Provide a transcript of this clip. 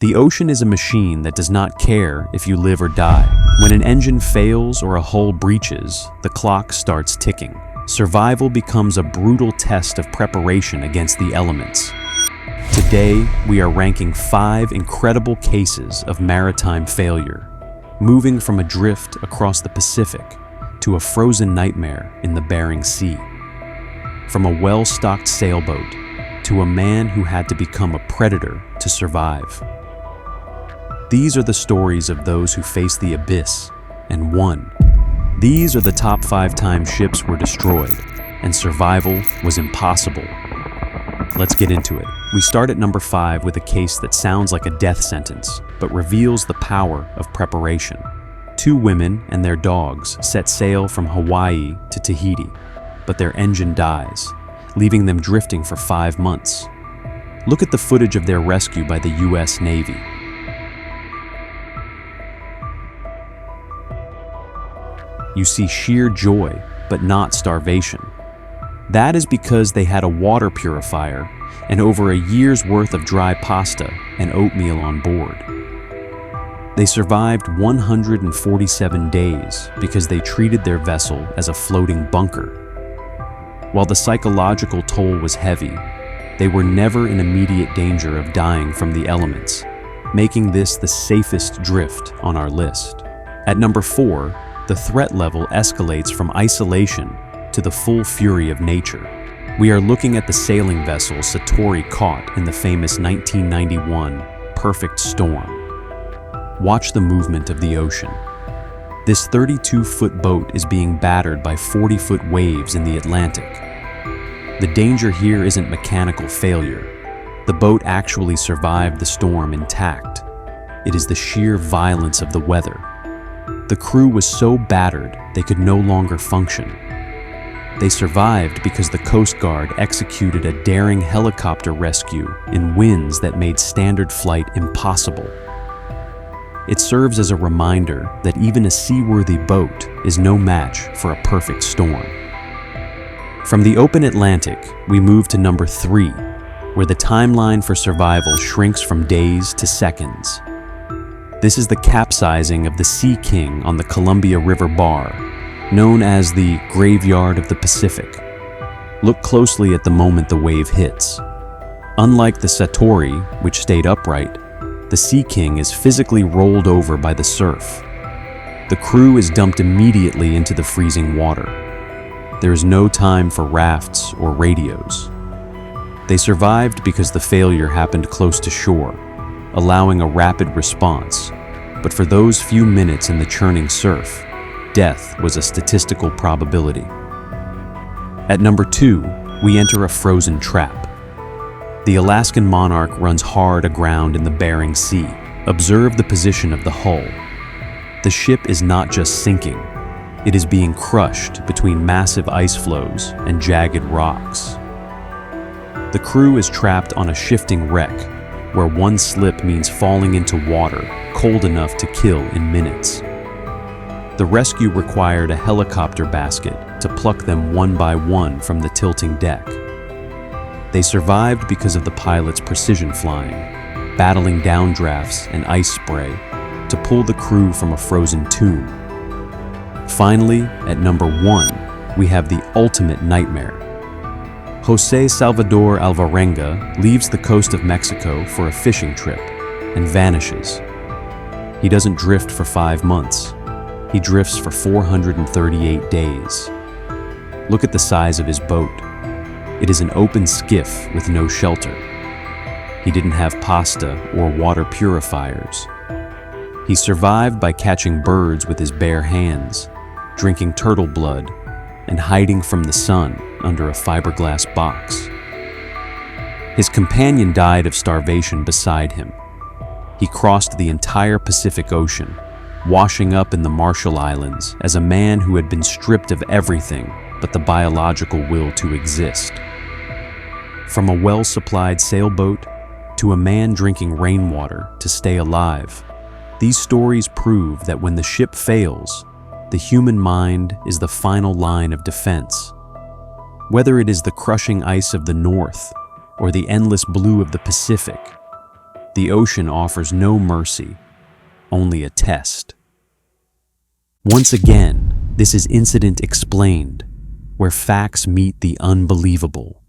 The ocean is a machine that does not care if you live or die. When an engine fails or a hull breaches, the clock starts ticking. Survival becomes a brutal test of preparation against the elements. Today, we are ranking 5 incredible cases of maritime failure, moving from a drift across the Pacific to a frozen nightmare in the Bering Sea. From a well-stocked sailboat to a man who had to become a predator to survive. These are the stories of those who faced the abyss and won. These are the top 5 times ships were destroyed and survival was impossible. Let's get into it. We start at number 5 with a case that sounds like a death sentence, but reveals the power of preparation. 2 women and their dogs set sail from Hawaii to Tahiti, but their engine dies, leaving them drifting for 5 months. Look at the footage of their rescue by the US Navy. You see sheer joy, but not starvation. That is because they had a water purifier and over a year's worth of dry pasta and oatmeal on board. They survived 147 days because they treated their vessel as a floating bunker. While the psychological toll was heavy, they were never in immediate danger of dying from the elements, making this the safest drift on our list. At number 4, the threat level escalates from isolation to the full fury of nature. We are looking at the sailing vessel Satori caught in the famous 1991 perfect storm. Watch the movement of the ocean. This 32-foot boat is being battered by 40-foot waves in the Atlantic. The danger here isn't mechanical failure. The boat actually survived the storm intact. It is the sheer violence of the weather. The crew was so battered they could no longer function. They survived because the Coast Guard executed a daring helicopter rescue in winds that made standard flight impossible. It serves as a reminder that even a seaworthy boat is no match for a perfect storm. From the open Atlantic, we move to number 3, where the timeline for survival shrinks from days to seconds. This is the capsizing of the Sea King on the Columbia River Bar, known as the Graveyard of the Pacific. Look closely at the moment the wave hits. Unlike the Satori, which stayed upright, the Sea King is physically rolled over by the surf. The crew is dumped immediately into the freezing water. There is no time for rafts or radios. They survived because the failure happened close to shore, allowing a rapid response. But for those few minutes in the churning surf, death was a statistical probability. At number 2, we enter a frozen trap. The Alaskan Monarch runs hard aground in the Bering Sea. Observe the position of the hull. The ship is not just sinking, it is being crushed between massive ice floes and jagged rocks. The crew is trapped on a shifting wreck, where one slip means falling into water cold enough to kill in minutes. The rescue required a helicopter basket to pluck them one by one from the tilting deck. They survived because of the pilot's precision flying, battling downdrafts and ice spray to pull the crew from a frozen tomb. Finally, at number 1, we have the ultimate nightmare. Jose Salvador Alvarenga leaves the coast of Mexico for a fishing trip and vanishes. He doesn't drift for 5 months. He drifts for 438 days. Look at the size of his boat. It is an open skiff with no shelter. He didn't have pasta or water purifiers. He survived by catching birds with his bare hands, drinking turtle blood, and hiding from the sun under a fiberglass box. His companion died of starvation beside him. He crossed the entire Pacific Ocean, washing up in the Marshall Islands as a man who had been stripped of everything but the biological will to exist. From a well-supplied sailboat to a man drinking rainwater to stay alive, these stories prove that when the ship fails, the human mind is the final line of defense. Whether it is the crushing ice of the North or the endless blue of the Pacific, The ocean offers no mercy, only a test. Once again, this is Incident Explained, where facts meet the unbelievable.